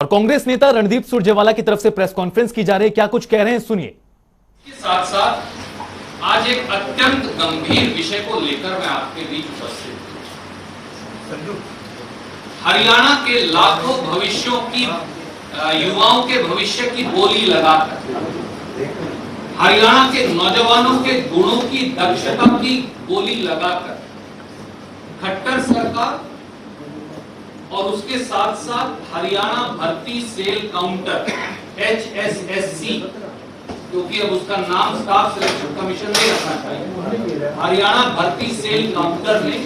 कांग्रेस नेता रणदीप सुरजेवाला की तरफ से प्रेस कॉन्फ्रेंस की जा रही है, क्या कुछ कह रहे हैं सुनिए। इसके साथ साथ आज एक अत्यंत गंभीर विषय को लेकर मैं आपके बीच उपस्थित हूं। हरियाणा के लाखों भविष्यों की युवाओं के भविष्य की बोली लगाकर, हरियाणा के नौजवानों के गुणों की दक्षता की बोली लगाकर खट्टर सरकार और उसके साथ साथ हरियाणा भर्ती सेल काउंटर HSSC, क्योंकि अब उसका नाम स्टाफ सिलेक्शन कमीशन नहीं रखना चाहिए, हरियाणा भर्ती सेल काउंटर ने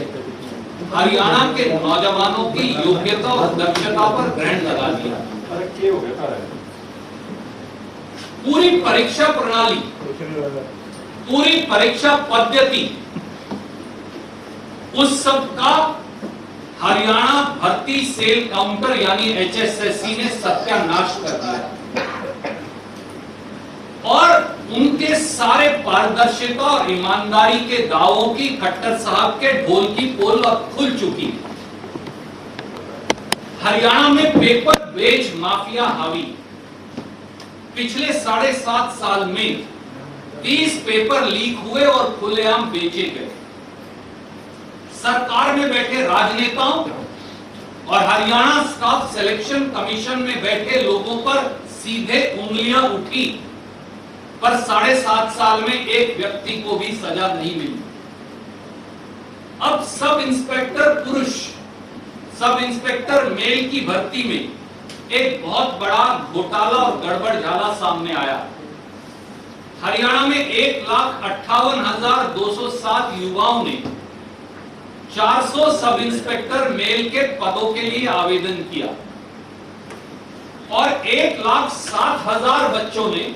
हरियाणा के नौजवानों की योग्यता और दक्षता पर ग्रहण लगा दिया। पूरी परीक्षा प्रणाली, पूरी परीक्षा पद्धति, उस सब का हरियाणा भर्ती सेल काउंटर यानी HSSC ने सत्यानाश कर दिया और उनके सारे पारदर्शिता और ईमानदारी के दावों की खट्टर साहब के ढोल की पोल अब खुल चुकी। हरियाणा में पेपर बेच माफिया हावी। पिछले 7.5 साल में 30 पेपर लीक हुए और खुलेआम बेचे गए। सरकार में बैठे राजनेताओं और हरियाणा स्टाफ सिलेक्शन कमीशन में बैठे लोगों पर सीधे उंगलियां उठी, पर 7.5 साल में एक व्यक्ति को भी सजा नहीं मिली। अब सब इंस्पेक्टर पुरुष, सब इंस्पेक्टर मेल की भर्ती में एक बहुत बड़ा घोटाला और गड़बड़झाला सामने आया। हरियाणा में 1,58,207 युवाओं ने 400 सब इंस्पेक्टर मेल के पदों के लिए आवेदन किया और 1,07,000 बच्चों ने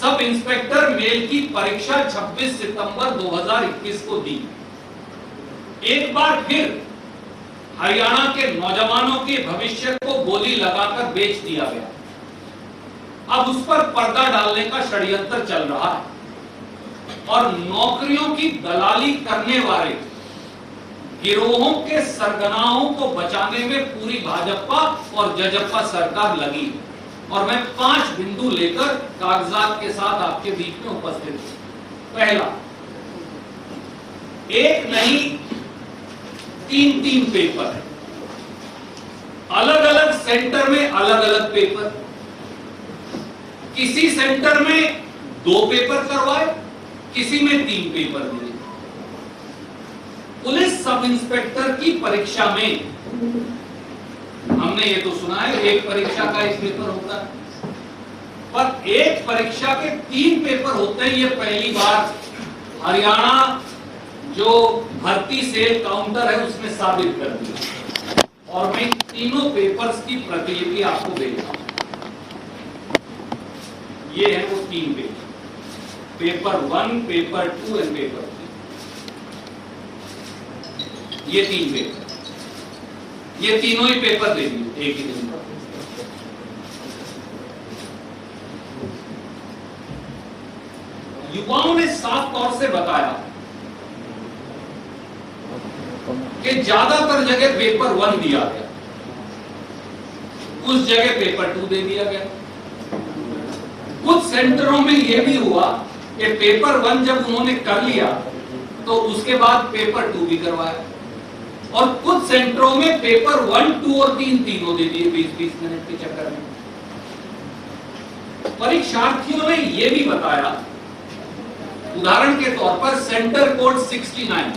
सब इंस्पेक्टर मेल की परीक्षा 26 सितंबर 2021 को दी। एक बार फिर हरियाणा के नौजवानों के भविष्य को बोली लगाकर बेच दिया गया। अब उस पर पर्दा डालने का षड्यंत्र चल रहा है और नौकरियों की दलाली करने वाले गिरोहों के सरगनाओं को बचाने में पूरी भाजपा और जजपा सरकार लगी। और मैं 5 बिंदु लेकर कागजात के साथ आपके बीच में उपस्थित हूं। पहला, एक नहीं 3 पेपर है, अलग अलग सेंटर में अलग अलग पेपर। किसी सेंटर में 2 पेपर करवाए, किसी में 3 पेपर मिले। पुलिस सब इंस्पेक्टर की परीक्षा में हमने ये तो सुना है एक परीक्षा का 1 पेपर होता है, पर एक परीक्षा के 3 पेपर होते हैं। ये पहली बार हरियाणा जो भर्ती सेल काउंटर है उसने साबित कर दिया और मैं तीनों पेपर्स की प्रतिलिपि आपको भेजता हूं। ये है वो 3 पेपर 1, पेपर 2 एंड पेपर 3। ये 3 पेपर, ये तीनों ही पेपर दे दिए एक ही दिन पर। युवाओं ने साफ तौर से बताया कि ज्यादातर जगह पेपर 1 दिया गया, कुछ जगह पेपर 2 दे दिया गया। कुछ सेंटरों में यह भी हुआ कि पेपर 1 जब उन्होंने कर लिया तो उसके बाद पेपर 2 भी करवाया और कुछ सेंटरों में पेपर 1, 2 और 3 तीनों दे दिए 20-20 मिनट के चक्कर में। परीक्षार्थियों ने यह भी बताया, उदाहरण के तौर पर centre code 69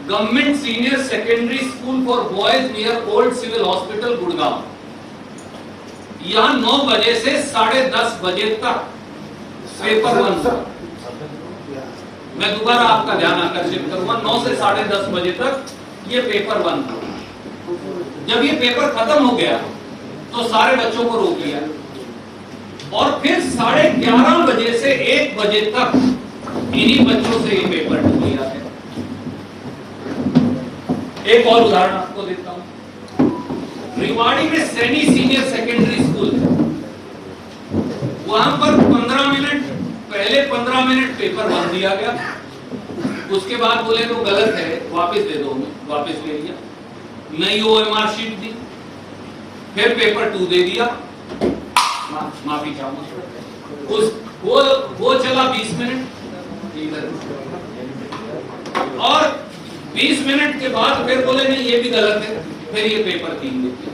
government senior secondary school for boys near old civil hospital Gurgaon, यहां 9 बजे से 10:30 बजे तक पेपर 1 था। मैं दोबारा आपका ध्यान आकर्षित करूंगा, 9 से 10:30 बजे तक ये पेपर 1 था। जब ये पेपर खत्म हो गया तो सारे बच्चों को रोक लिया और फिर 11:30 बजे से 1 बजे तक इन्हीं बच्चों से ये पेपर 2 लिया है। एक और उदाहरण आपको देता हूं। रेवाड़ी में सैनी सीनियर सेकेंडरी स्कूल है, वहां पर 15 मिनट पहले 15 मिनट पेपर 1 दिया गया, उसके बाद बोले तो गलत है वापस दे दो, वापस ले लिया। नई OMR शीट दी, फिर पेपर 2 दे दिया, माफी चाहूंगा, वो चला 20 मिनट और 20 मिनट के बाद फिर बोले नहीं ये भी गलत है, फिर ये पेपर 3 दे दिया।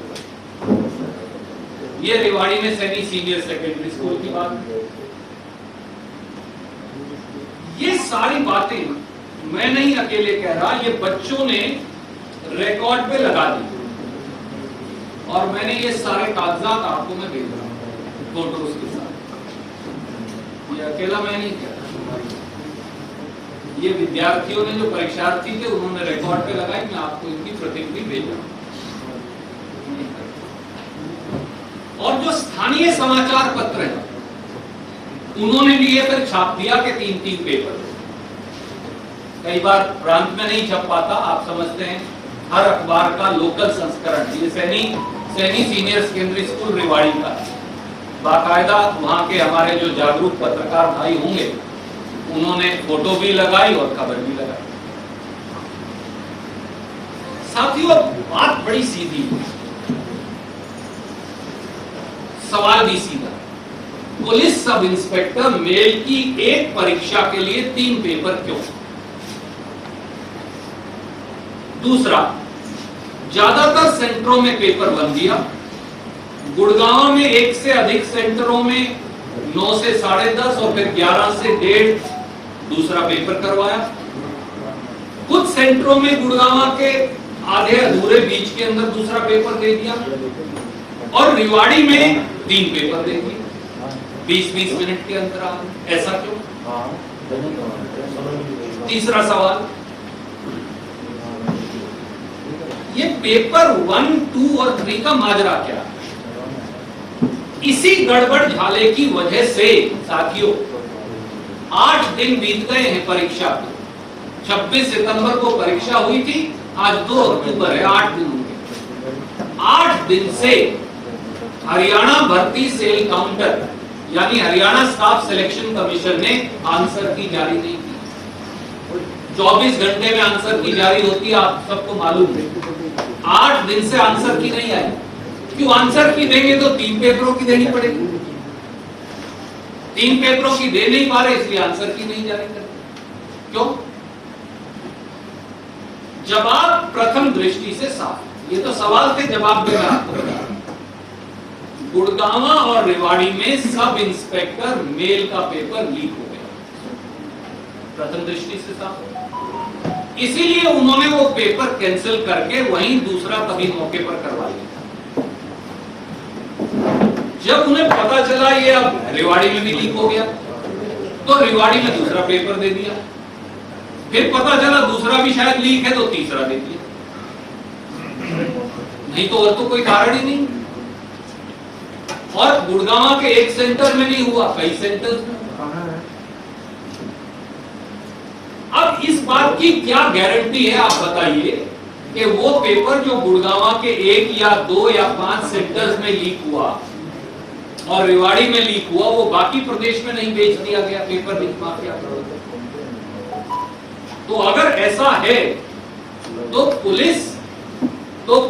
ये रेवाड़ी में सैनी सीनियर सेकेंडरी स्कूल की बात है। ये सारी बातें मैं नहीं अकेले कह रहा, ये बच्चों ने रिकॉर्ड पे लगा दी और मैंने ये सारे कागजात आपको मैं भेज रहा हूं फोटोज के साथ। ये अकेला मैं नहीं कह रहा, ये विद्यार्थियों ने जो परीक्षार्थी थे उन्होंने रिकॉर्ड पे लगाई, मैं आपको इनकी प्रतिक्रिया भेज रहा हूं। और जो स्थानीय समाचार पत्र है उन्होंने भी ये फिर छाप दिया कि 3-3 पेपर। कई बार प्रांत में नहीं छप पाता, आप समझते हैं हर अखबार का लोकल संस्करण, ये Saini senior secondary school Rewari का बाकायदा वहां के हमारे जो जागरूक पत्रकार भाई होंगे उन्होंने फोटो भी लगाई और खबर भी लगाई। साथियों बात बड़ी सीधी है, सवाल भी सीधा। पुलिस सब इंस्पेक्टर मेल की एक परीक्षा के लिए 3 पेपर क्यों? दूसरा, ज्यादातर सेंटरों में पेपर बन दिया, गुड़गांव में 1 से अधिक सेंटरों में 9 से 10:30 और फिर 11 से 1:30 दूसरा पेपर करवाया। कुछ सेंटरों में गुड़गांव के आधे अधूरे बीच के अंदर दूसरा पेपर दे दिया और रेवाड़ी में 3 पेपर दे दिए 20-20 मिनट के अंतराल। ऐसा क्यों? तीसरा सवाल, ये पेपर 1, 2 और 3 का माजरा क्या? इसी गड़बड़ झाले की वजह से साथियों 8 दिन बीत गए हैं परीक्षा को। 26 सितंबर को परीक्षा हुई थी, आज 2 अक्टूबर है, 8 दिन हो गए। 8 दिन से हरियाणा भर्ती सेल काउंटर यानी हरियाणा स्टाफ सिलेक्शन कमीशन ने आंसर की जारी नहीं की। 24 घंटे में आंसर की जारी होती है, आप सबको मालूम है। 8 दिन से आंसर की नहीं आई। क्यों? आंसर की देंगे तो 3 पेपरों की देनी पड़ेगी, 3 पेपरों की दे नहीं पा रहे इसलिए आंसर की नहीं जारी करते। क्यों? जवाब प्रथम दृष्टि से साफ। ये तो सवाल थे, जवाब में मैं आपको बता रहा हूं। गुड़गांव और रेवाड़ी में सब इंस्पेक्टर मेल का पेपर लीक हो गया, प्रथम दृष्टि से साफ। इसीलिए उन्होंने वो पेपर कैंसिल करके वहीं दूसरा कभी मौके पर करवा लिया। जब उन्हें पता चला ये अब रेवाड़ी में भी लीक हो गया तो रेवाड़ी में दूसरा पेपर दे दिया। फिर पता चला दूसरा भी शायद लीक है तो तीसरा दे दिया। नहीं तो और तो कोई कारण ही नहीं। और गुड़गांव के एक सेंटर में नहीं हुआ, कई सेंटर्स में। अब इस बात की क्या गारंटी है आप बताइए कि वो पेपर जो गुड़गांव के 1 या 2 या 5 सेंटर्स में लीक हुआ और रेवाड़ी में लीक हुआ वो बाकी प्रदेश में नहीं बेच दिया गया पेपर लीक माफिया? तो अगर ऐसा है तो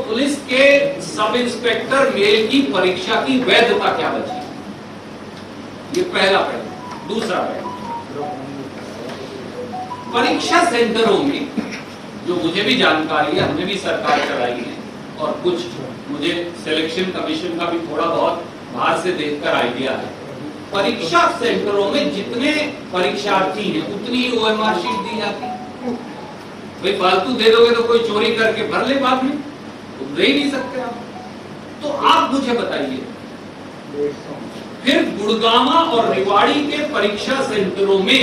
पुलिस के सब इंस्पेक्टर मेल की परीक्षा की वैधता क्या बची? ये पहला पहलू। दूसरा पहलू, परीक्षा सेंटरों में जो मुझे भी जानकारी है, हमने भी सरकार चलाई है और कुछ मुझे सिलेक्शन कमीशन का भी थोड़ा बहुत बाहर से देखकर आइडिया है। परीक्षा सेंटरों में जितने परीक्षार्थी हैं उतनी ही OMR शीट दी जाती है। भाई फालतू दे दोगे तो कोई चोरी करके भर ले, बाद में तो दे ही नहीं सकते आप। तो आप मुझे बताइए फिर गुड़गांव और रेवाड़ी के परीक्षा सेंटरों में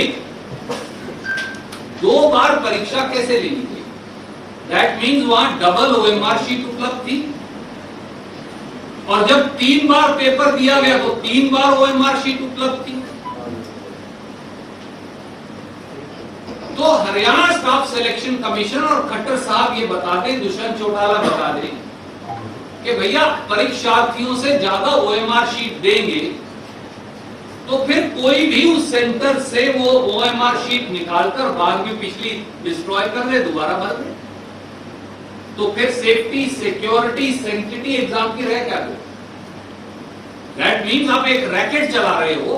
2 बार परीक्षा कैसे लेनी थी? दैट मीन्स वहां डबल OMR शीट उपलब्ध थी और जब 3 बार पेपर दिया गया तो 3 बार OMR शीट उपलब्ध थी। तो हरियाणा स्टाफ सिलेक्शन कमीशन और खट्टर साहब ये बता दें, दुष्यंत चौटाला बता दें कि भैया परीक्षार्थियों से ज्यादा OMR शीट देंगे तो फिर कोई भी उस सेंटर से वो OMR शीट निकालकर बाद में पिछली डिस्ट्रॉय कर ले, दोबारा भर ले। तो फिर सेफ्टी, सिक्योरिटी, सेंसिटिविटी एग्जाम की रह क्या गई? दैट मीन्स आप एक रैकेट चला रहे हो,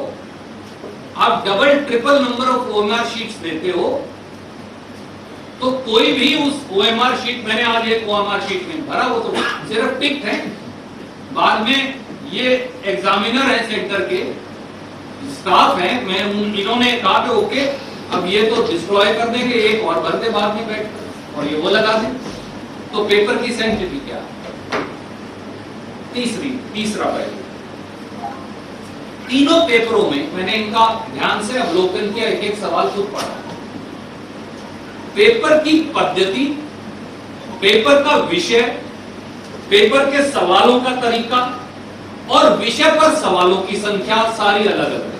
आप double triple number of OMR sheets देते हो, तो कोई भी उस ओएमआर शीट, मैंने आज एक ओएमआर शीट में भरा, वो तो सिर्फ टिक है, बाद में ये एग्जामिनर है सेंटर के स्टाफ है, मैं इन्होंने कहा कि ओके अब ये तो डिस्ट्रॉय कर देंगे, एक और भर दे बाद में बैठकर और ये वो लगा दें, तो पेपर की सेंसिटिविटी क्या? तीसरा पहलू, तीनों पेपरों में मैंने इनका ध्यान से अवलोकन किया, एक एक सवाल खुद पढ़ा। पेपर की पद्धति, पेपर का विषय, पेपर के सवालों का तरीका और विषय पर सवालों की संख्या सारी अलग अलग है।